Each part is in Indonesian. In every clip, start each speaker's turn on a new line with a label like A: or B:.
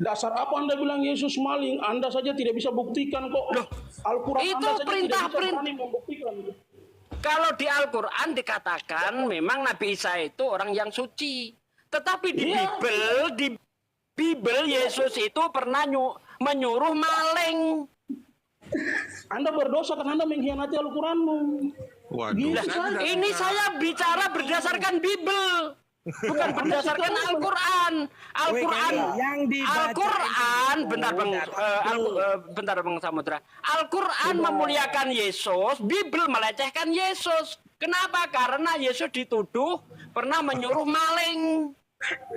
A: Dasar apa Anda bilang Yesus maling? Anda saja tidak bisa buktikan kok.
B: Loh,
A: Al-Quran
B: itu
A: Anda saja tidak bisa
B: perintah.
A: berani membuktikan.
B: Kalau di Al-Quran dikatakan memang Nabi Isa itu orang yang suci. Tetapi di
A: Iya.
B: Bible Yesus itu pernah menyuruh maling.
A: Anda berdosa karena Anda mengkhianati Al-Quranmu.
C: Waduh,
B: Lah,
C: saya tidak
B: ini
C: bisa.
B: saya bicara berdasarkan Bible, bukan berdasarkan Al-Quran. Al-Quran,
D: yang dibaca
B: Al-Quran,
D: itu
B: bentar Bang, bentar Bang Samudra. Al-Quran memuliakan Yesus, Bible melecehkan Yesus. Kenapa? Karena Yesus dituduh pernah menyuruh maling.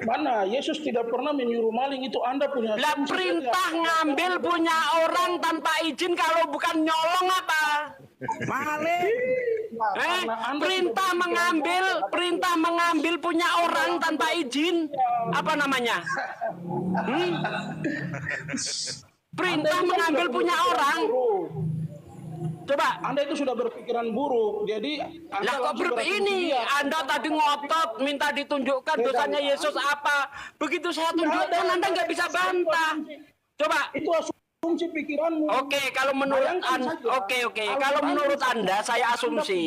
A: Mana? Yesus tidak pernah menyuruh maling, itu Anda punya
B: Lah
A: asumsi
B: perintah
A: saja.
B: ngambil punya orang tanpa izin kalau bukan nyolong apa?
D: Maling.
A: Karena Anda
B: Perintah
A: tidak
B: mengambil punya orang tanpa izin apa namanya? Perintah
A: Anda itu
B: mengambil
A: sudah
B: punya
A: berpikiran
B: orang.
A: buruk.
B: Coba.
A: Anda itu sudah berpikiran buruk. Jadi Anda
B: Lah kok
A: langsung berasumsi
B: ini?
A: dia.
B: Anda tadi ngotot minta ditunjukkan dosanya Yesus apa? Begitu saya tunjukkan Anda nggak bisa bantah. Coba.
A: Itu asumsi pikiranmu.
B: Oke, kalau menurut
A: Bayangkan
B: Anda,
A: saja.
B: oke. Kalau menurut Anda, saya asumsi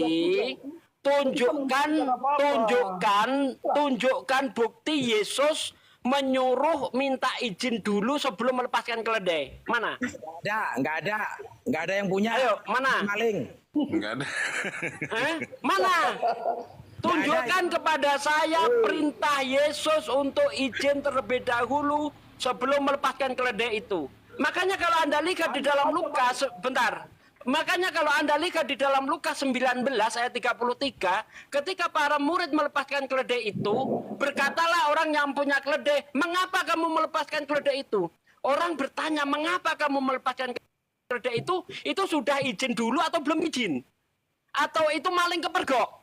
B: tunjukkan bukti Yesus menyuruh minta izin dulu sebelum melepaskan keledai. Mana?
D: Nggak ada yang punya.
B: Ayo, mana?
D: Maling.
C: Enggak ada.
B: Mana? Tunjukkan kepada saya perintah Yesus untuk izin terlebih dahulu sebelum melepaskan keledai itu. Makanya kalau Anda lihat di dalam Lukas, bentar. Makanya kalau Anda lihat di dalam Lukas 19 ayat 33, ketika para murid melepaskan keledai itu, berkatalah orang yang punya keledai, "Mengapa kamu melepaskan keledai itu?" Orang bertanya, "Mengapa kamu melepaskan keledai itu?" Itu sudah izin dulu atau belum izin? Atau itu maling kepergok?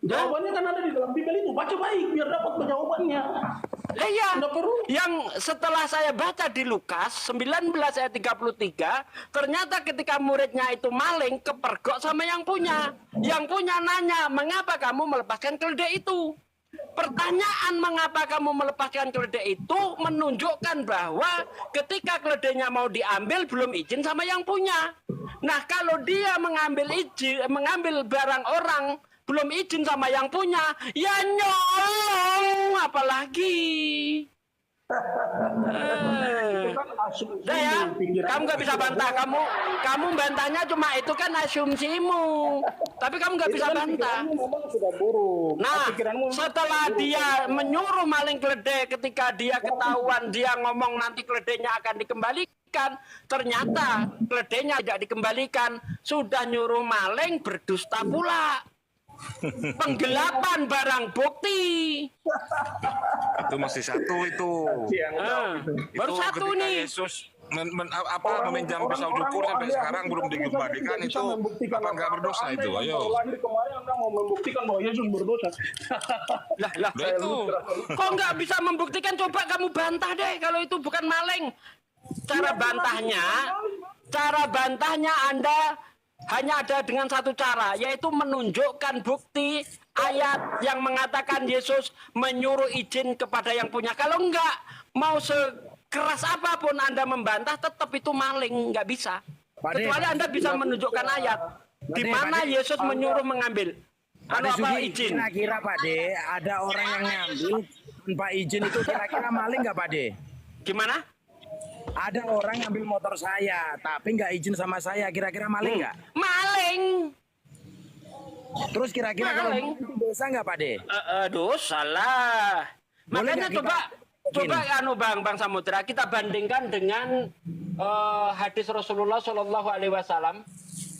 A: Jawabannya kan ada di dalam Bible itu. Baca baik biar dapat jawabannya.
B: Lah iya,
A: Nggak perlu.
B: yang setelah saya baca di Lukas 19 ayat 33, ternyata ketika muridnya itu maling, kepergok sama yang punya. Yang punya nanya, "Mengapa kamu melepaskan keledai itu?" Pertanyaan mengapa kamu melepaskan keledai itu menunjukkan bahwa ketika keledainya mau diambil belum izin sama yang punya. Nah, kalau dia mengambil barang orang belum izin sama yang punya, ya nyolong apalagi.
A: Itu kan asumsi
B: Udah ya,
A: pikiran.
B: kamu nggak bisa bantah. Kamu bantahnya cuma itu kan asumsimu. Tapi kamu nggak
A: Itu
B: bisa
A: kan
B: bantah.
A: pikiranmu memang sudah buruk.
B: Nah,
A: Pikiranmu memang
B: setelah
A: buruk.
B: dia menyuruh maling keledai, ketika dia ketahuan dia ngomong nanti keledainya akan dikembalikan, ternyata keledainya tidak dikembalikan, sudah nyuruh maling berdusta pula. Penggelapan barang bukti.
C: Itu masih satu itu.
B: Baru
C: Itu
B: satu
C: ketika
B: nih.
C: Yesus meminjam pisau cukur sampai sekarang belum dikembalikan itu apa nggak berdosa itu? Ayo.
A: Kemarin Anda mau membuktikan bahwa Yesus berdosa.
B: Lah,
C: Lah itu.
B: kok nggak bisa membuktikan? Coba kamu bantah deh kalau itu bukan maling. Cara bantahnya Anda hanya ada dengan satu cara, yaitu menunjukkan bukti ayat yang mengatakan Yesus menyuruh izin kepada yang punya. Kalau enggak, mau sekeras apapun Anda membantah, tetap itu maling, nggak bisa.
D: Pak De,
B: Kecuali Anda bisa menunjukkan ayat di mana Yesus menyuruh mengambil.
D: Pak De
B: Apa
D: Sugi,
B: izin?
D: kira-kira Pak De, ada orang yang ngambil tanpa izin itu kira-kira maling nggak Pak De?
B: Gimana?
D: Ada orang ngambil motor saya, tapi nggak izin sama saya, kira-kira maling nggak?
B: Maling.
D: Terus kira-kira kalau
B: Maling.
D: itu dosa nggak Pak De?
B: Aduh, salah.
D: Boleh
B: Makanya
D: nggak
B: coba
D: kita
B: Bang Samudra, kita bandingkan dengan hadis Rasulullah Shallallahu Alaihi Wasallam.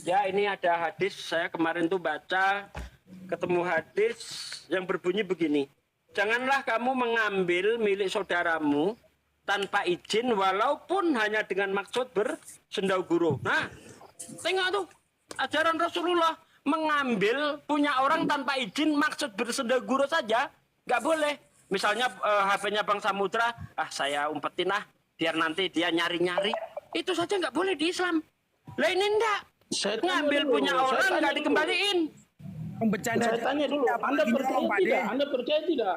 B: Ya, ini ada hadis saya kemarin tuh baca, ketemu hadis yang berbunyi begini: janganlah kamu mengambil milik saudaramu tanpa izin walaupun hanya dengan maksud bersendau-guru. Nah, tengok tuh ajaran Rasulullah, mengambil punya orang tanpa izin maksud bersendau-guru saja nggak boleh. Misalnya HP-nya Bang Samudra, saya umpetin biar nanti dia nyari-nyari, itu saja nggak boleh di Islam. Lah ini enggak, ngambil punya orang nggak dikembaliin.
D: Bercanda.
A: Saya tanya dulu, Anda percaya tidak? Anda percaya tidak?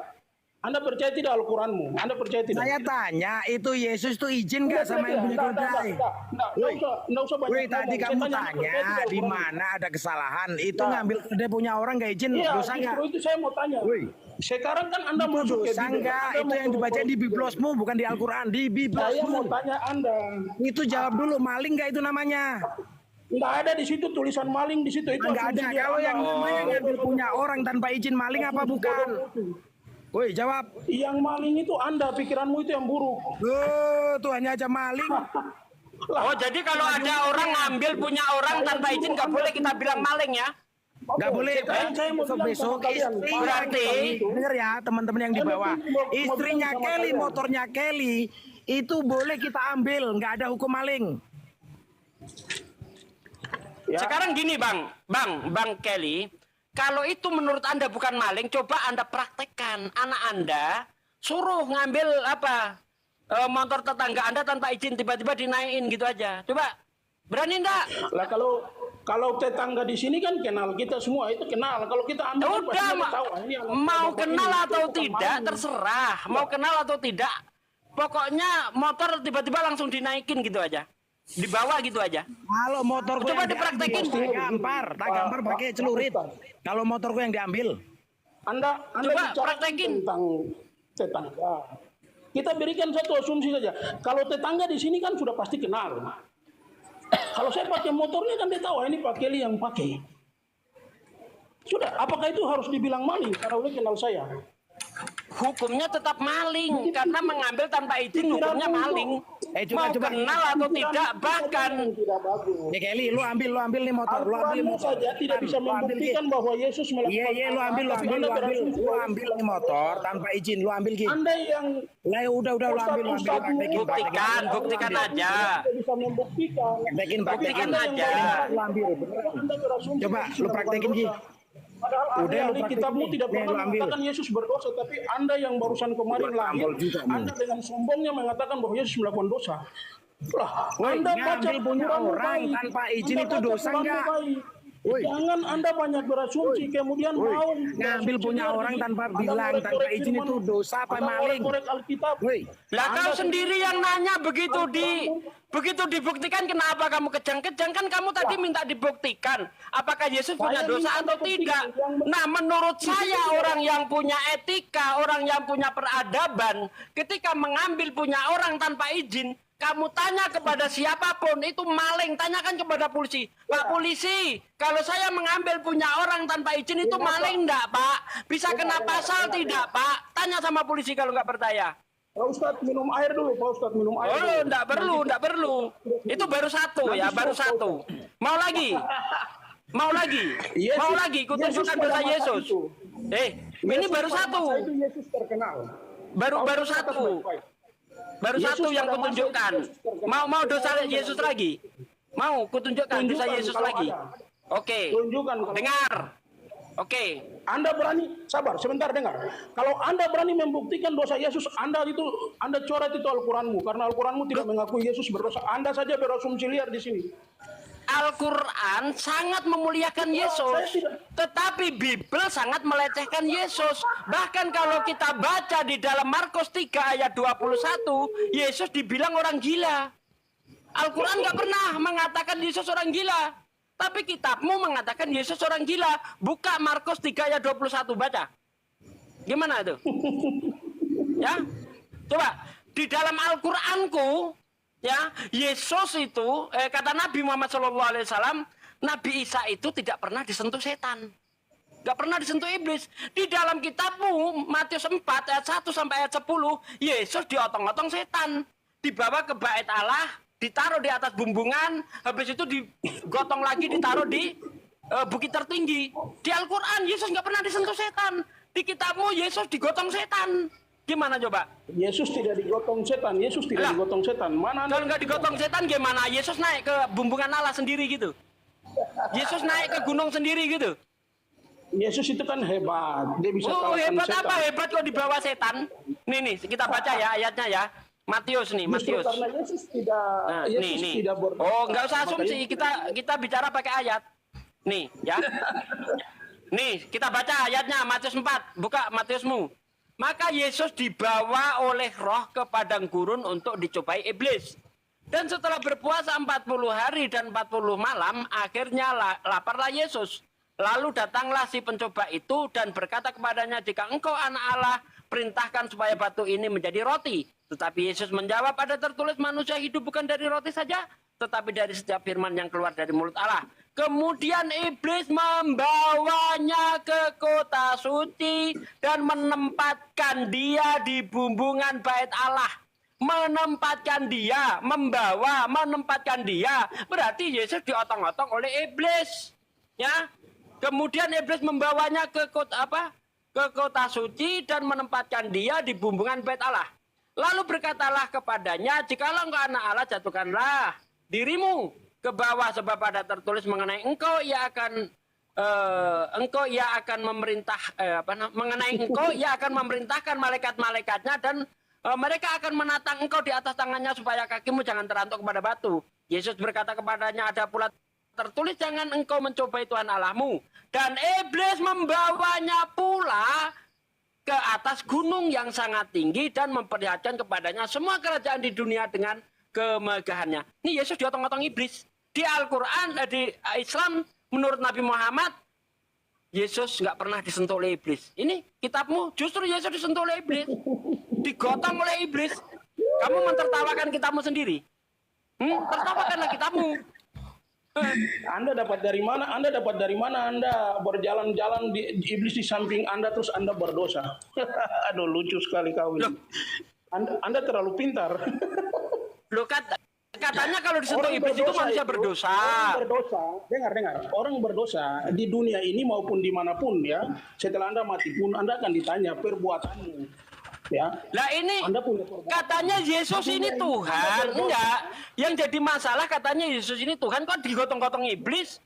A: Anda percaya tidak Al-Quranmu? Anda percaya tidak?
D: Saya tanya, itu Yesus tuh izin nggak sama yang punya keledai?
A: Nggak usah banyak
D: Woi, tadi
A: ngomong.
D: kamu
A: Saya
D: tanya
A: tidak
D: di
A: Al-Quran.
D: mana ada kesalahan. Itu
A: Nah.
D: ngambil keledai punya orang nggak izin,
A: Iya,
D: dosa nggak?
A: justru itu saya mau tanya.
D: Woi.
A: Sekarang kan Anda
D: Itu
A: masuk ke
D: dosa
A: Bible.
D: nggak?
A: Anda
D: Itu
A: mau
D: yang dibaca di
A: korupsi.
D: Biblosmu, bukan di Al-Quran. Di
A: Saya mau
D: Biblosmu.
A: tanya Anda.
D: Itu jawab dulu, maling nggak itu namanya?
A: Nggak ada di situ tulisan maling di situ. Itu
D: Nggak ada.
A: asumsi
D: Kalau
A: Anda.
D: yang namanya ngambil punya orang tanpa izin maling apa bukan? Woi, jawab.
A: Yang maling itu Anda, pikiranmu itu yang buruk.
D: Tuh hanya aja maling.
B: Oh, jadi kalau ada orang ngambil punya orang tanpa izin nggak boleh kita bilang maling ya?
D: Nggak boleh.
A: Sekarang saya mau bilang
D: Besok
A: sama kalian,
D: istrinya
B: berarti
D: denger ya teman-teman yang di bawah. Istrinya Kelly, motornya Kelly itu boleh kita ambil, nggak ada hukum maling.
A: Ya.
B: Sekarang gini Bang Kelly, kalau itu menurut Anda bukan maling, coba Anda praktekkan. Anak Anda suruh ngambil motor tetangga Anda tanpa izin, tiba-tiba dinaikin gitu aja. Coba, berani enggak?
A: Lah kalau tetangga di sini kan kenal kita semua, itu kenal. Kalau kita ambil kan
B: Udah,
A: pasti kita tahu, ini anak
B: mau
A: bapak
B: kenal
A: ini,
B: atau
A: bukan
B: tidak
A: maling.
B: terserah. Mau kenal atau tidak, pokoknya motor tiba-tiba langsung dinaikin gitu aja, dibawa gitu aja.
D: Kalau motorku
B: Coba
D: yang
B: dipraktekin.
D: diambil, tak gampar pakai celurit. Kalau motorku yang diambil,
A: Anda
B: Coba
A: bicara
B: praktekin.
A: tentang tetangga. Kita berikan satu asumsi saja. Kalau tetangga di sini kan sudah pasti kenal. Kalau saya pakai motornya kan dia tahu ini Pak Kelly yang pakai. Sudah, apakah itu harus dibilang maling karena udah kenal saya?
B: Hukumnya tetap maling karena mengambil tanpa izin, hukumnya maling.
D: coba,
B: Mau kenal atau tidak, bahkan
A: Tidak bagus.
D: ya Kelly, lu ambil nih motor, lu ambil nih
A: Al-Quran
D: motor.
A: saja tidak bisa
D: Lu ambil, Ki.
A: membuktikan bahwa Yesus melakukan.
D: Iya, lu ambil nih motor tanpa izin, lu ambil Ki.
A: Anda yang
D: Lah ya udah lu ambil, praktekin.
B: buktikan aja.
A: tidak bisa membuktikan.
D: Praktekin
B: Anda yang
D: aja.
A: bayar.
D: Lu ambil.
A: Anda berasumsi
D: Coba
A: Yesus
D: lu
A: melakukan
D: praktekin Ki.
A: dosa. Padahal
D: Udah, lu
A: ahli
D: praktekin,
A: kitabmu
D: Ki.
A: tidak
D: Nih,
A: pernah
D: lu ambil.
A: mengatakan Yesus berdosa, tapi Anda yang barusan kemarin lahir,
D: tampol juga, nih.
A: Anda dengan sombongnya mengatakan bahwa Yesus melakukan dosa. Lah,
D: Woi,
A: Anda baca
D: ngambil punya
A: Quranmu
D: orang
A: baik.
D: tanpa izin
A: Anda
D: itu
A: baca
D: dosa
A: Quranmu
D: nggak?
A: baik.
D: Woi.
A: Jangan Anda banyak berasumsi, kemudian mau
D: ngambil punya orang tanpa
A: Anda
D: bilang, tanpa
A: ngorek-ngorek
D: izin
A: firman,
D: itu dosa apa
A: Anda
D: maling?
A: ngorek-ngorek Alkitab.
D: Woi,
B: Lah kau sendiri yang nanya begitu dibuktikan, kenapa kamu kejang-kejang? Kan kamu tadi minta dibuktikan apakah Yesus punya
A: Saya
B: dosa
A: minta
B: atau tidak. Nah, menurut saya orang yang punya etika, orang yang punya peradaban, ketika mengambil punya orang tanpa izin, kamu tanya kepada siapapun itu maling, tanyakan kepada polisi. Pak polisi, kalau saya mengambil punya orang tanpa izin itu maling enggak, Pak? Bisa kena pasal tidak, Pak? Tanya sama polisi kalau nggak percaya.
A: Pak Ustadz minum air dulu, Pak Ustadz minum air
B: Oh,
A: dulu.
B: enggak perlu. Itu baru satu ya, baru satu. Mau lagi? Mau lagi? Kutunjukkan dosa Yesus. Ini baru satu.
A: Itu Yesus terkenal.
B: Baru satu. Baru satu yang kutunjukkan. Mau dosa Yesus lagi? Mau kutunjukkan dosa
A: Tunjukkan
B: Yesus
A: kalau
B: lagi?
A: ada.
B: Oke.
A: Tunjukkan kalau
B: Dengar. Oke.
A: Anda berani, sabar, sebentar dengar. Kalau Anda berani membuktikan dosa Yesus, Anda coret itu Al-Quranmu. Karena Al-Quranmu tidak mengakui Yesus berdosa. Anda saja berasumsi liar di sini.
B: Al-Quran sangat memuliakan Yesus, tetapi Bible sangat melecehkan Yesus. Bahkan kalau kita baca di dalam Markus 3 ayat 21, Yesus dibilang orang gila. Al-Quran nggak pernah mengatakan Yesus orang gila, tapi kitabmu mengatakan Yesus orang gila. Buka Markus 3 ayat 21, baca. Gimana itu? Ya, coba di dalam Al-Quranku. Ya, Yesus itu kata Nabi Muhammad SAW, Nabi Isa itu tidak pernah disentuh setan, nggak pernah disentuh iblis. Di dalam kitabmu Matius 4 ayat 1 sampai ayat 10, Yesus diotong-otong setan, dibawa ke bait Allah, ditaruh di atas bumbungan, habis itu digotong lagi, ditaruh di bukit tertinggi. Di Al-Quran Yesus nggak pernah disentuh setan. Di kitabmu Yesus digotong setan. Gimana coba?
A: Yesus tidak digotong setan. Yesus tidak digotong setan. Mana
B: Kalau nggak digotong setan gimana? Yesus naik ke bumbungan Allah sendiri gitu. Yesus naik ke gunung sendiri gitu.
A: Yesus itu kan hebat. Dia bisa
B: Oh,
A: kalahkan
B: hebat
A: setan.
B: apa? Hebat kok dibawa setan. Nih, kita baca ya ayatnya ya. Matius nih,
A: Justru
B: Matius.
A: karena Yesus tidak,
B: Nah,
A: Yesus
B: nih.
A: tidak berdosa.
B: Oh, nggak usah
A: Maka
B: asumsi.
A: Yesus-
B: Kita bicara pakai ayat. Nih, ya. Nih, kita baca ayatnya Matius 4. Buka Matiusmu. Maka Yesus dibawa oleh roh ke padang gurun untuk dicobai iblis. Dan setelah berpuasa 40 hari dan 40 malam, akhirnya laparlah Yesus. Lalu datanglah si pencoba itu dan berkata kepadanya, jika engkau anak Allah, perintahkan supaya batu ini menjadi roti. Tetapi Yesus menjawab, ada tertulis manusia hidup bukan dari roti saja, tetapi dari setiap firman yang keluar dari mulut Allah. Kemudian iblis membawanya ke kota suci dan menempatkan dia di bumbungan bait Allah. Menempatkan dia, menempatkan dia. Berarti Yesus diotong-otong oleh iblis. Ya. Kemudian iblis membawanya ke kota suci dan menempatkan dia di bumbungan bait Allah. Lalu berkatalah kepadanya, jikalau engkau anak Allah, jatuhkanlah dirimu ke bawah, sebab ada tertulis mengenai engkau ia akan memerintahkan malaikat-malaikatnya dan mereka akan menatang engkau di atas tangannya supaya kakimu jangan terantuk kepada batu. Yesus berkata kepadanya, ada pula tertulis jangan engkau mencobai Tuhan Allahmu. Dan iblis membawanya pula ke atas gunung yang sangat tinggi dan memperlihatkan kepadanya semua kerajaan di dunia dengan kemegahannya. Ini Yesus diotong-otong iblis. Di Al-Quran, di Islam, menurut Nabi Muhammad, Yesus nggak pernah disentuh oleh iblis. Ini kitabmu, justru Yesus disentuh oleh iblis. Digotong oleh iblis. Kamu mentertawakan kitabmu sendiri. Tertawakanlah kitabmu.
A: Anda dapat dari mana? Anda berjalan-jalan di iblis di samping Anda terus Anda berdosa. Aduh, lucu sekali kau ini. Anda terlalu pintar.
B: Loh, katanya kalau disentuh iblis itu manusia berdosa.
A: Orang berdosa, dengar. Orang berdosa di dunia ini maupun dimanapun ya. Setelah Anda mati pun Anda akan ditanya perbuatanmu. Ya.
B: Lah ini katanya Yesus ini Tuhan. Enggak. Yang jadi masalah katanya Yesus ini Tuhan kok digotong-gotong iblis.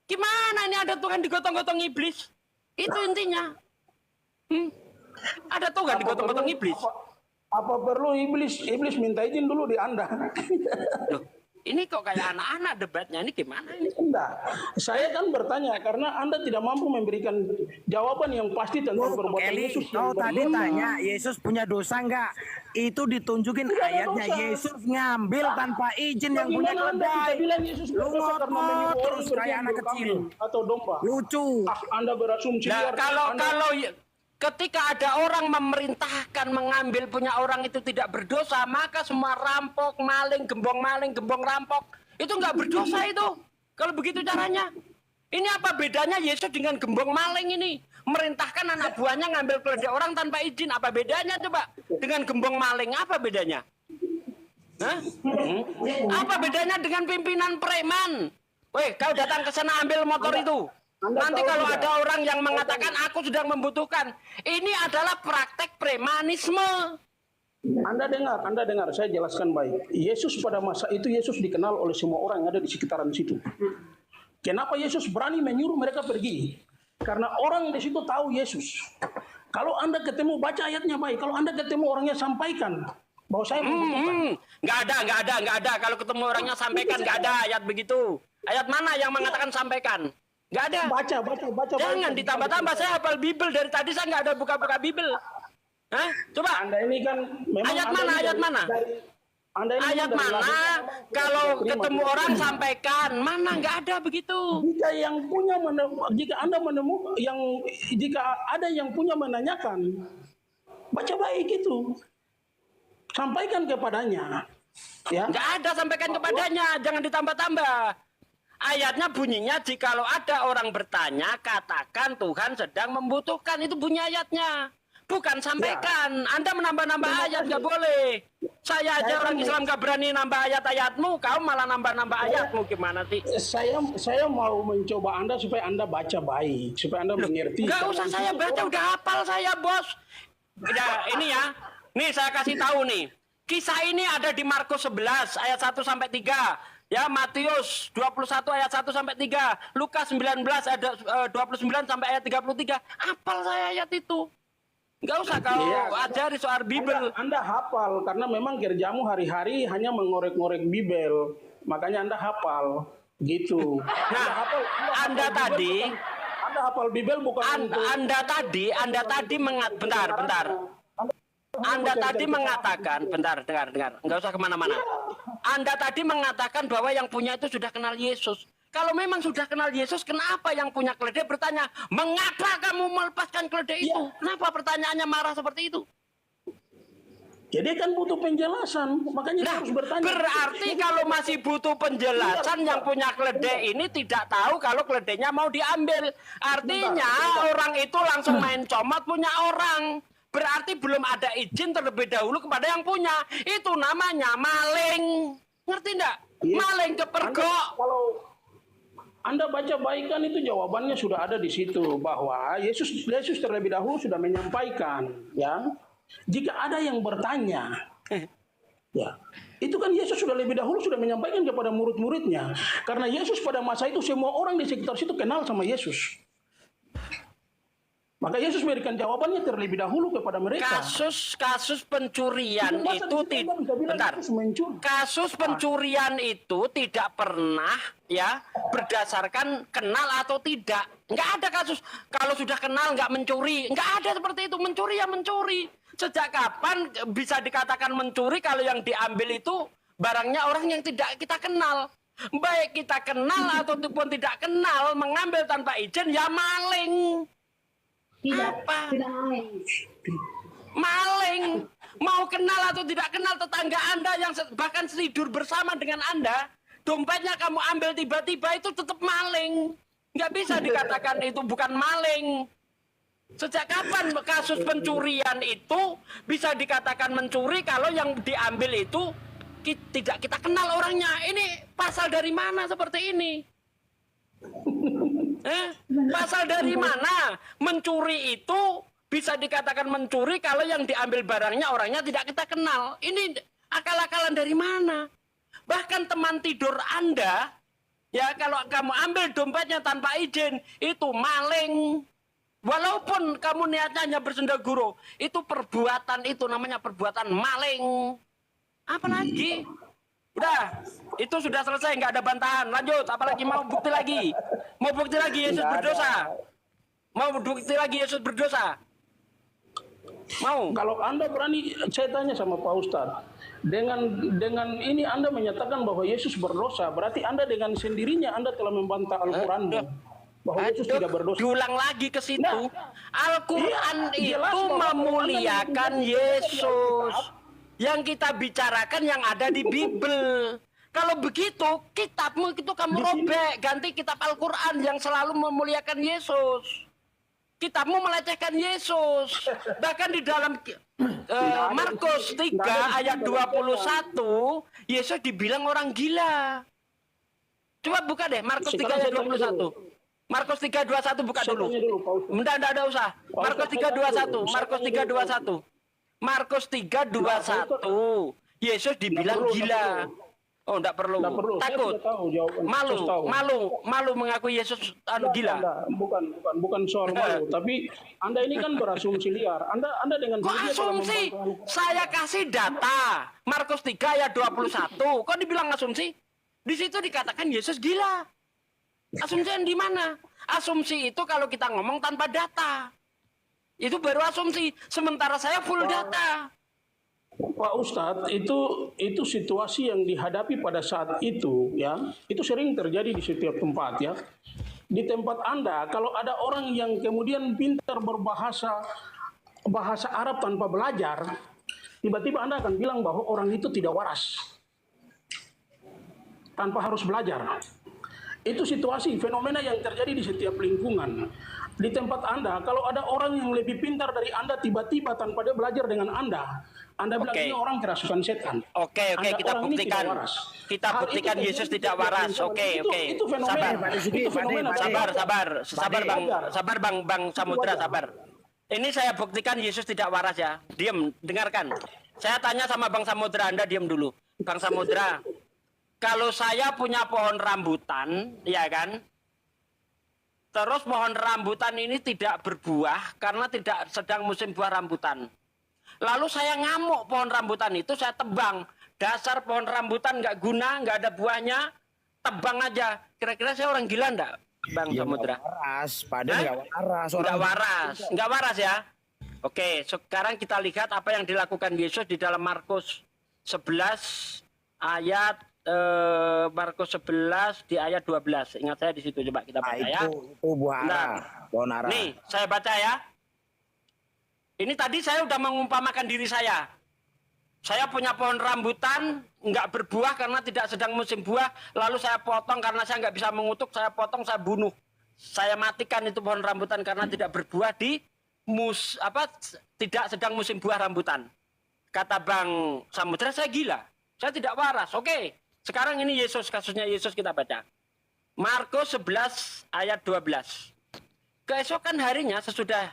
B: Gimana ini ada Tuhan digotong-gotong iblis? Itu intinya. Ada Tuhan digotong-gotong iblis.
A: Apa perlu iblis minta izin dulu di Anda?
B: Loh, ini kok kayak anak-anak debatnya, ini gimana ini?
A: Enggak. Saya kan bertanya karena Anda tidak mampu memberikan jawaban yang pasti tentang perbuatan Yesus.
D: Kau tadi tanya Yesus punya dosa enggak? Itu ditunjukin ayatnya
A: dosa.
D: Yesus ngambil tanpa izin yang punya
A: Bagaimana Anda bisa
D: keledai.
A: bilang Yesus
D: Lu
A: berdosa karena
D: ngotot
A: menyuruh orang
D: terus kayak
A: pergi
D: anak
A: ambil
D: kecil.
A: kambing atau domba?
D: Lucu.
A: Anda berasumsi
B: Nah,
A: liar.
B: kalau
A: Anda-
B: ketika ada orang memerintahkan mengambil punya orang itu tidak berdosa, maka semua rampok, maling, gembong rampok itu nggak berdosa itu. Kalau begitu caranya, ini apa bedanya Yesus dengan gembong maling ini? Merintahkan anak buahnya ngambil keledai orang tanpa izin, apa bedanya coba? Dengan gembong maling, apa bedanya? Hah? Apa bedanya dengan pimpinan preman? Weh, kau datang ke sana ambil motor itu. Nanti kalau ada orang yang mengatakan aku sedang membutuhkan, ini adalah praktek premanisme.
A: Anda dengar, saya jelaskan baik. Yesus pada masa itu Yesus dikenal oleh semua orang yang ada di sekitaran situ. Kenapa Yesus berani menyuruh mereka pergi? Karena orang di situ tahu Yesus. Kalau Anda ketemu, baca ayatnya baik. Kalau Anda ketemu orangnya sampaikan bahwa saya membutuhkan.
B: Nggak ada. Kalau ketemu orangnya sampaikan, nggak ada ayat begitu. Ayat mana yang mengatakan sampaikan? Nggak ada.
A: Baca.
B: Jangan ditambah-tambah. Saya hafal Bible dari tadi, saya nggak ada buka-buka Bible. Hah? Coba.
A: Anda ini kan memang
B: Ayat mana? Ayat mana? Kalau ketemu orang sampaikan, mana nggak ada begitu.
A: Jika ada yang punya menanyakan, baca baik itu, sampaikan kepadanya. Ya.
B: Nggak ada sampaikan kepadanya, jangan ditambah-tambah. Ayatnya bunyinya, jikalau ada orang bertanya, katakan Tuhan sedang membutuhkan. Itu bunyi ayatnya. Bukan sampaikan. Anda menambah-nambah ayat, nggak boleh. Saya aja orang Islam nggak berani nambah ayat-ayatmu, kau malah nambah-nambah ayatmu. Gimana sih?
A: Saya mau mencoba Anda supaya Anda baca baik, supaya Anda mengerti.
B: Nggak usah saya baca, udah hafal saya, bos. Ya, ini ya. Nih saya kasih tahu nih. Kisah ini ada di Markus 11 ayat 1 sampai 3. Ya, Matius 21 ayat 1 sampai 3. Lukas 19 ayat 29 sampai ayat 33. Hafal saya ayat itu. Enggak usah kau ajari soal Bible.
A: Anda hafal karena memang kerjamu hari-hari hanya mengorek-ngorek Bible. Makanya Anda hafal gitu.
B: Nah, Anda tadi
A: Anda hafal Bible bukan
B: Anda tadi bentar. Anda tadi mengatakan, bentar, dengar, nggak usah kemana-mana. Anda tadi mengatakan bahwa yang punya itu sudah kenal Yesus. Kalau memang sudah kenal Yesus, kenapa yang punya keledai bertanya, mengapa kamu melepaskan keledai itu? Kenapa pertanyaannya marah seperti itu?
A: Jadi kan butuh penjelasan, makanya harus bertanya.
B: Berarti kalau masih butuh penjelasan, yang punya keledai ini tidak tahu kalau keledainya mau diambil. Artinya orang itu langsung main comot punya orang. Berarti belum ada izin terlebih dahulu kepada yang punya. Itu namanya maling. Ngerti enggak? Maling kepergok.
A: Kalau Anda baca baik kan itu jawabannya sudah ada di situ, bahwa Yesus terlebih dahulu sudah menyampaikan, ya. Jika ada yang bertanya, ya, itu kan Yesus sudah lebih dahulu sudah menyampaikan kepada murid-muridnya. Karena Yesus pada masa itu semua orang di sekitar situ kenal sama Yesus. Maka Yesus memberikan jawabannya terlebih dahulu kepada mereka.
B: Kasus pencurian itu tidak. Kasus pencurian itu tidak pernah ya berdasarkan kenal atau tidak. Nggak ada kasus kalau sudah kenal nggak mencuri. Nggak ada seperti itu. Mencuri ya mencuri. Sejak kapan bisa dikatakan mencuri kalau yang diambil itu barangnya orang yang tidak kita kenal? Baik kita kenal ataupun tidak kenal, mengambil tanpa izin ya maling. Apa?
E: Tidak maling.
B: Maling. Mau kenal atau tidak kenal tetangga Anda yang bahkan tidur bersama dengan Anda, dompetnya kamu ambil tiba-tiba itu tetap maling. Nggak bisa dikatakan itu bukan maling. Sejak kapan kasus pencurian itu bisa dikatakan mencuri kalau yang diambil itu tidak kita kenal orangnya? Ini pasal dari mana seperti ini? Pasal dari mana? Mencuri itu bisa dikatakan mencuri kalau yang diambil barangnya orangnya tidak kita kenal. Ini akal-akalan dari mana? Bahkan teman tidur Anda, ya kalau kamu ambil dompetnya tanpa izin, itu maling. Walaupun kamu niatnya hanya bersendaguro, itu perbuatan itu namanya perbuatan maling. Apalagi? Udah, itu sudah selesai, nggak ada bantahan. Lanjut, apalagi mau bukti lagi? Mau bukti lagi Yesus berdosa? Mau bukti lagi Yesus berdosa? Mau?
A: Kalau Anda berani, saya tanya sama Pak Ustadz, dengan ini Anda menyatakan bahwa Yesus berdosa, berarti Anda dengan sendirinya Anda telah membantah Al-Quran bahwa Yesus tidak berdosa.
B: Diulang lagi ke situ. Al-Quran itu memuliakan Yesus. Yang kita bicarakan yang ada di Bible. Kalau begitu, kitabmu itu kamu robek, ganti kitab Al-Quran yang selalu memuliakan Yesus. Kitabmu melecehkan Yesus. Bahkan di dalam Markus 3 ayat 21, Yesus dibilang orang gila. Coba buka deh Markus 3 ayat 21. Markus 3:21 buka dulu. Enggak ada usah. Markus 3:21. Markus 3:21. Markus 3:21. Yesus dibilang gila. Oh, enggak perlu. Takut. Malu mengaku Yesus gila.
A: Bukan soal malu, tapi Anda ini kan berasumsi liar. Anda dengan
B: asumsi. Saya kasih data. Markus 3 ayat 21. Kok dibilang asumsi? Di situ dikatakan Yesus gila. Asumsi yang di mana? Asumsi itu kalau kita ngomong tanpa data. Itu baru asumsi. Sementara saya full data.
A: Pak Ustadz, itu situasi yang dihadapi pada saat itu, ya, itu sering terjadi di setiap tempat, ya. Di tempat Anda, kalau ada orang yang kemudian pintar bahasa Arab tanpa belajar, tiba-tiba Anda akan bilang bahwa orang itu tidak waras, tanpa harus belajar. Itu situasi, fenomena yang terjadi di setiap lingkungan. Di tempat Anda, kalau ada orang yang lebih pintar dari Anda tiba-tiba tanpa dia belajar dengan Anda bilang ini orang kerasukan setan.
B: Oke, kita buktikan. Kita buktikan Yesus tidak waras. Oke.
A: Itu fenomena.
B: Sabar Bang Samudra, sabar. Ini saya buktikan Yesus tidak waras ya. Diam, dengarkan. Saya tanya sama Bang Samudra, Anda diam dulu. Bang Samudra, kalau saya punya pohon rambutan, ya kan? Terus pohon rambutan ini tidak berbuah karena tidak sedang musim buah rambutan. Lalu saya ngamuk pohon rambutan itu, saya tebang. Dasar pohon rambutan nggak guna, nggak ada buahnya, tebang aja. Kira-kira saya orang gila enggak? Bang
D: Ya,
B: Samudra?
D: nggak waras, Paden
B: Hah?
D: nggak waras.
B: Nggak waras, nggak waras ya. Oke, sekarang kita lihat apa yang dilakukan Yesus di dalam Markus 11 ayat Markus 11 di ayat 12. Ingat saya di situ, coba kita baca ya.
D: Itu buah ara, pohon ara.
B: Nih, saya baca ya. Ini tadi saya udah mengumpamakan diri saya. Saya punya pohon rambutan, nggak berbuah karena tidak sedang musim buah. Lalu saya potong karena saya nggak bisa mengutuk, saya potong, saya bunuh. Saya matikan itu pohon rambutan karena tidak berbuah di tidak sedang musim buah rambutan. Kata Bang Samudra, saya gila. Saya tidak waras. Oke, sekarang ini Yesus, kasusnya Yesus kita baca. Markus 11 ayat 12. Keesokan harinya sesudah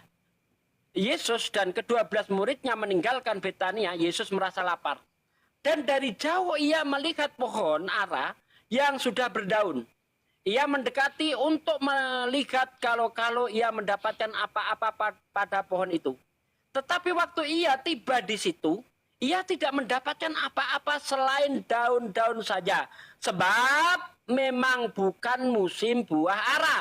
B: Yesus dan ke-12 muridnya meninggalkan Betania, Yesus merasa lapar. Dan dari jauh ia melihat pohon ara yang sudah berdaun. Ia mendekati untuk melihat kalau ia mendapatkan apa-apa pada pohon itu. Tetapi waktu ia tiba di situ, ia tidak mendapatkan apa-apa selain daun-daun saja. Sebab memang bukan musim buah ara.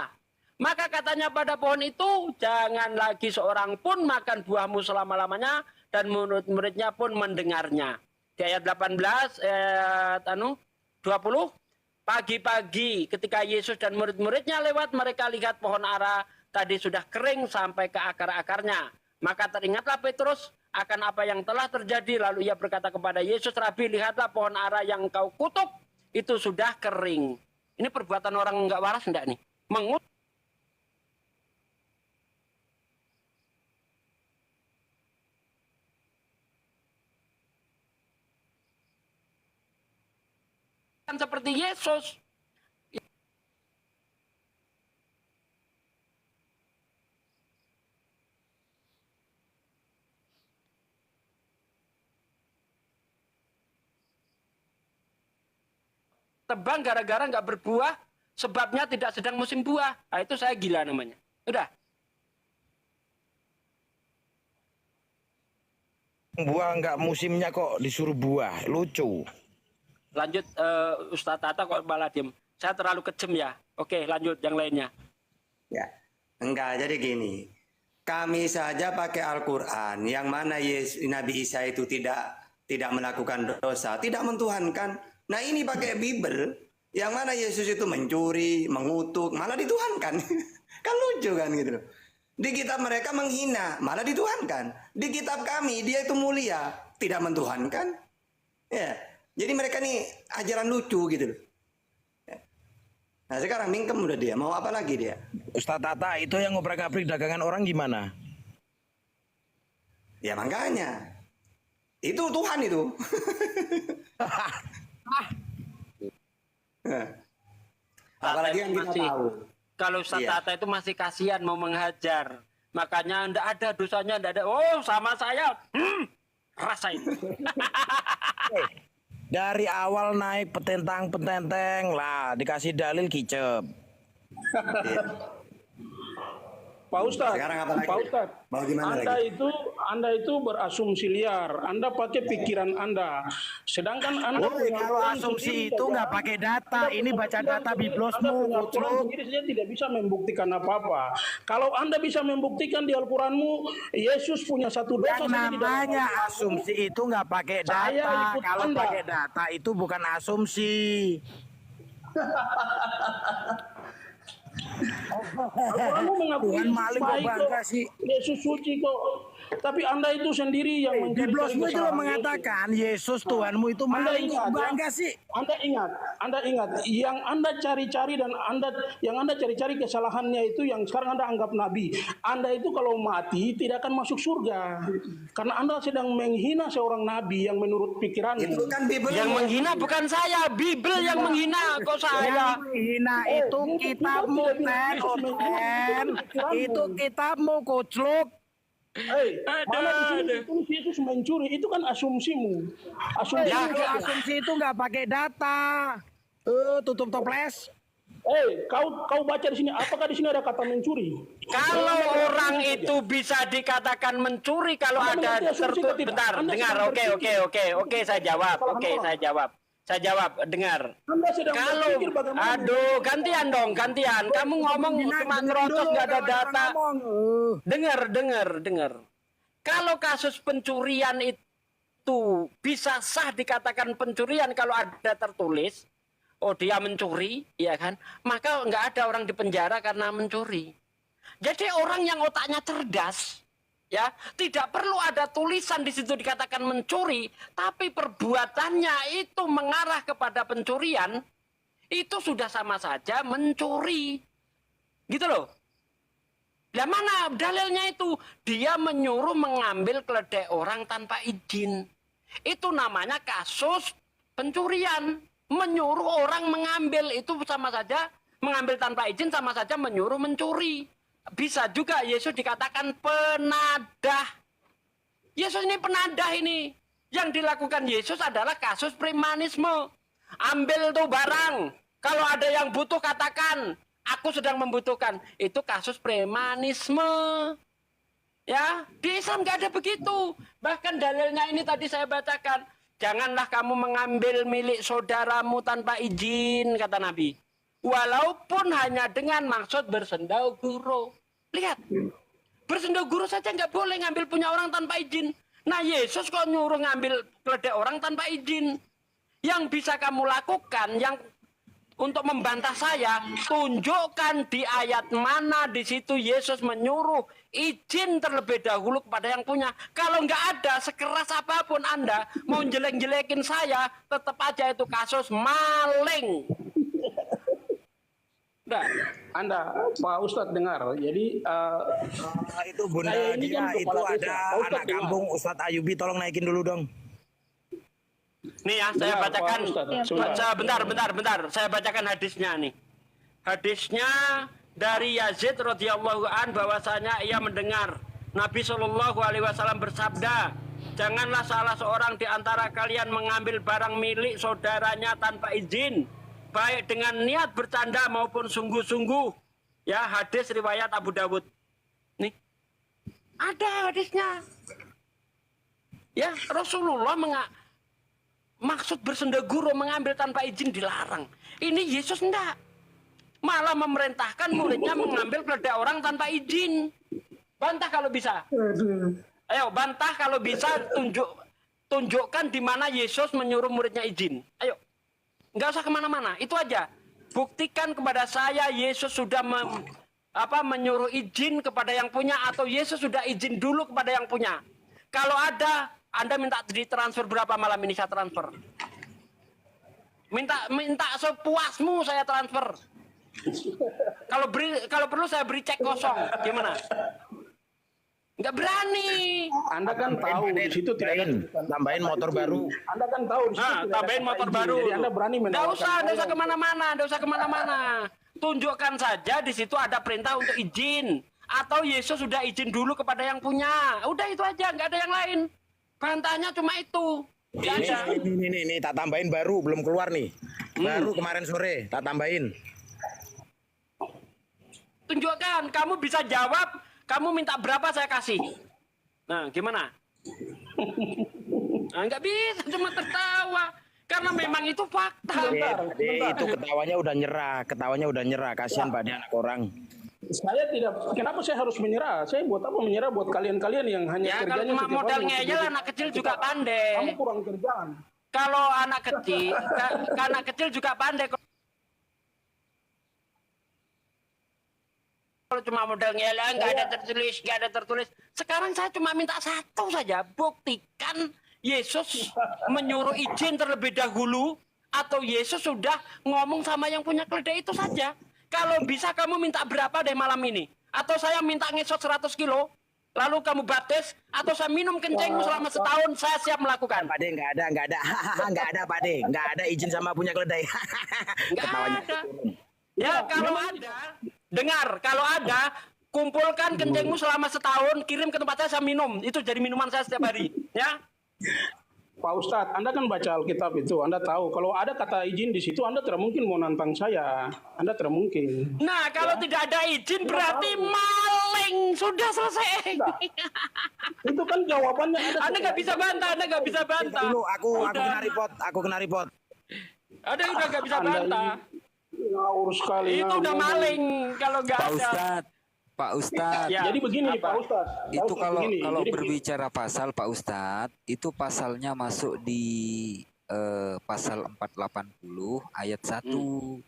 B: Maka katanya pada pohon itu, jangan lagi seorang pun makan buahmu selama-lamanya, dan murid-muridnya pun mendengarnya. Di ayat 18, ayat 20, pagi-pagi ketika Yesus dan murid-muridnya lewat, mereka lihat pohon ara tadi sudah kering sampai ke akar-akarnya. Maka teringatlah Petrus akan apa yang telah terjadi. Lalu ia berkata kepada Yesus, Rabi, lihatlah pohon ara yang kau kutuk, itu sudah kering. Ini perbuatan orang nggak waras enggak nih? Mengutuk. Seperti Yesus. Tebang gara-gara nggak berbuah, sebabnya tidak sedang musim buah. Nah, itu saya gila namanya. Udah.
D: Buah nggak musimnya kok disuruh buah, lucu.
B: Lanjut Ustadz Tata kok malah diem. Saya terlalu kejem ya. Oke, lanjut yang lainnya.
E: Ya, enggak. Jadi gini, kami saja pakai Al-Quran, yang mana Nabi Isa itu tidak melakukan dosa, tidak mentuhankan. Nah ini pakai Bible, yang mana Yesus itu mencuri, mengutuk, malah dituhankan. Kan lucu kan gitu loh. Di kitab mereka menghina, malah dituhankan. Di kitab kami dia itu mulia, tidak mentuhankan. Ya, jadi mereka nih ajaran lucu gitu loh. Nah sekarang mingkem udah dia, mau apa lagi dia?
D: Ustadz Tata, itu yang ngobrak-ngabrik dagangan orang gimana?
E: Ya makanya, itu Tuhan itu. Apalagi yang kita tahu.
B: Kalau Ustadz
E: Iya.
B: Tata itu masih kasihan mau menghajar. Makanya ndak ada dosanya, ndak ada. Oh sama saya, rasain.
D: Dari awal naik petentang-petenteng lah, dikasih dalil kicep.
A: Pak Ustadz,
E: Sekarang apa lagi?
A: Pak Ustadz,
E: Mau gimana
A: Anda itu berasumsi liar. Anda pakai pikiran Anda. Sedangkan Anda
D: Kalau asumsi itu nggak pakai data, ini baca data biblosmu, kucluk.
A: sendiri saja tidak bisa membuktikan apa-apa. Kalau Anda bisa membuktikan di Al-Quranmu, Yesus punya satu dosa.
D: Yang
A: saja di dalam
D: namanya
A: Al-Quran.
D: asumsi itu nggak pakai
A: Saya
D: data.
A: ikut
D: Kalau
A: Anda.
D: pakai data itu bukan asumsi.
A: Al-Quranmu mengakui
D: Tuhan maling kok
A: baik
D: bangga sih.
A: Yesus suci kok. Tapi Anda itu sendiri yang mencari
D: Biblosmu itu lo
A: kesalahan
D: mengatakan Yesus Tuhanmu itu
A: Anda
D: maling,
A: ingat,
D: kok
A: ya?
D: bangga sih.
A: Anda ingat, yang Anda cari-cari dan yang Anda cari-cari kesalahannya itu yang sekarang Anda anggap nabi. Anda itu kalau mati tidak akan masuk surga. Karena Anda sedang menghina seorang nabi yang menurut pikiranmu.
E: Itu kan Bible
B: Yang menghina bukan saya, Bible yang menghina. Kok saya?
D: Yang menghina itu kitabmu, Ten, Ten. Itu kitabmu, kucluk.
A: Mana di sini ditulis Yesus mencuri, itu kan asumsimu. Asumsi.
D: Asumsi itu nggak pakai data. Tutup toples.
A: Kau baca di sini, apakah di sini ada kata mencuri?
B: Kalau orang itu bisa dikatakan mencuri kalau
A: Anda
B: ada
A: mengerti asumsi
B: tertutup.
A: atau tidak?
B: Bentar,
A: Anda
B: dengar.
A: sedang
B: Oke,
A: berpikir.
B: saya jawab.
A: Kesalahan orang.
B: Saya jawab, dengar.
A: Anda sedang
B: Kalau,
A: berpikir bagaimana
B: aduh, gantian dong, gantian. Kamu ngomong cuma ngerocos nggak ada data. Dengar. Kalau kasus pencurian itu bisa sah dikatakan pencurian kalau ada tertulis, oh dia mencuri, ya kan? Maka nggak ada orang di penjara karena mencuri. Jadi orang yang otaknya cerdas, ya tidak perlu ada tulisan di situ dikatakan mencuri, tapi perbuatannya itu mengarah kepada pencurian, itu sudah sama saja mencuri, gitu loh. Lah mana dalilnya itu? Dia menyuruh mengambil keledai orang tanpa izin. Itu namanya kasus pencurian. Menyuruh orang mengambil itu sama saja mengambil tanpa izin, sama saja menyuruh mencuri. Bisa juga Yesus dikatakan penadah. Yesus ini penadah ini. Yang dilakukan Yesus adalah kasus premanisme. Ambil tuh barang. Kalau ada yang butuh katakan, aku sedang membutuhkan. Itu kasus premanisme. Ya, di Islam nggak ada begitu. Bahkan dalilnya ini tadi saya bacakan. Janganlah kamu mengambil milik saudaramu tanpa izin, kata Nabi. Walaupun hanya dengan maksud bersendaguro. Lihat, bersendaguro saja nggak boleh ngambil punya orang tanpa izin. Nah Yesus kok nyuruh ngambil keledai orang tanpa izin. Yang bisa kamu lakukan, yang untuk membantah saya, tunjukkan di ayat mana di situ Yesus menyuruh izin terlebih dahulu kepada yang punya. Kalau nggak ada, sekeras apapun Anda mau jelek-jelekin saya, tetap aja itu kasus maling.
A: Nah, Anda, Pak Ustadz dengar. Jadi
D: itu Bunda
A: saya ini
D: dia
A: kan
D: itu
A: kepala
D: ada
A: desa. Pak Ustadz
D: anak
A: dengar.
D: kampung Ustadz Ayubi, tolong naikin dulu dong.
B: Nih ya, saya
A: Dengar,
B: bacakan.
A: Pak Ustadz. Sebentar.
B: Bentar. Saya bacakan hadisnya nih. Hadisnya dari Yazid radhiyallahu an bahwasanya ia mendengar Nabi Shallallahu alaihi wasallam bersabda, janganlah salah seorang di antara kalian mengambil barang milik saudaranya tanpa izin, baik dengan niat bercanda maupun sungguh-sungguh. Ya, hadis riwayat Abu Dawud. Nih. Ada hadisnya. Ya, Rasulullah maksud bersendaguro mengambil tanpa izin dilarang. Ini Yesus enggak. Malah memerintahkan muridnya mengambil keledai orang tanpa izin. Bantah kalau bisa. Ayo, bantah kalau bisa, tunjukkan di mana Yesus menyuruh muridnya izin. Ayo. Enggak usah kemana-mana, itu aja. Buktikan kepada saya Yesus sudah menyuruh izin kepada yang punya, atau Yesus sudah izin dulu kepada yang punya. Kalau ada, Anda minta ditransfer berapa malam ini saya transfer. Minta sepuasmu saya transfer. Kalau perlu saya beri cek kosong. Gimana? Nggak berani.
A: Anda kan tahu di situ tidak ada.
D: Tambahin motor baru.
A: Anda kan tahu di situ tidak ada
B: Tambahin
A: kata
B: motor
A: izin.
B: baru.
A: Jadi Anda berani
B: Nggak usah
A: saya.
B: kemana-mana. Tunjukkan saja di situ ada perintah untuk izin. Atau Yesus sudah izin dulu kepada yang punya. Udah itu aja, nggak ada yang lain. Bantahnya cuma itu. Nggak ada.
D: Ini tak tambahin baru, belum keluar nih. Baru kemarin sore tak tambahin.
B: Tunjukkan, kamu bisa jawab, kamu minta berapa saya kasih. Nah, gimana? Nah, nggak bisa, cuma tertawa. Karena memang itu fakta.
D: Itu ketawanya udah nyerah, kasihan pada anak orang.
A: Saya tidak. Kenapa saya harus menyerah? Saya buat apa menyerah buat kalian-kalian yang hanya
B: Ya, kalau
A: kerjanya
B: cuma
A: setiap
B: modal
A: hari
B: ngeyel,
A: untuk
B: anak kecil juga pandai.
A: Kamu kurang kerjaan.
B: Kalau anak kecil juga pandai. Kalau cuma modal ngeyel, nggak ada tertulis. Sekarang saya cuma minta satu saja, buktikan Yesus menyuruh izin terlebih dahulu, atau Yesus sudah ngomong sama yang punya keledai, itu saja. Kalau bisa kamu minta berapa deh malam ini? Atau saya minta ngesot 100 kilo, lalu kamu baptis, atau saya minum kencingmu selama setahun, saya siap melakukan.
D: Pak De, nggak ada Pak De, nggak ada izin sama punya keledai.
B: Nggak ada. Ya kalau ada, dengar, kalau ada, kumpulkan kencingmu selama setahun, kirim ke tempat saya minum. Itu jadi minuman saya setiap hari. Ya.
A: Pak Ustadz, Anda kan baca Alkitab itu, Anda tahu kalau ada kata izin di situ, Anda tidak mungkin mau nantang saya, Anda tidak mungkin.
B: Nah, kalau tidak ada izin berarti maling. Sudah selesai.
A: Itu kan jawabannya ada.
B: Anda nggak bisa bantah,
D: Dulu aku kena report.
B: Ada yang udah nggak bisa
A: Anda
B: bantah.
A: ngawur sekali.
B: Itu udah
A: ngawur.
B: maling kalau nggak
F: Pak
B: ada.
F: Ustadz, Pak Ustadz,
B: Ya,
A: Jadi begini
B: apa?
A: Pak Ustadz.
F: itu
A: Pak
F: kalau
A: begini.
F: kalau
A: Jadi begini.
F: berbicara pasal Pak Ustadz, itu pasalnya masuk di pasal 480 ayat 1.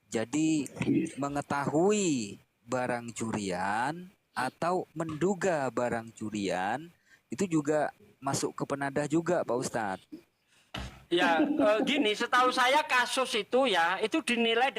F: Jadi mengetahui barang curian atau menduga barang curian itu juga masuk ke penadah juga Pak Ustadz.
B: Ya, gini, setahu saya kasus itu ya, itu dinilai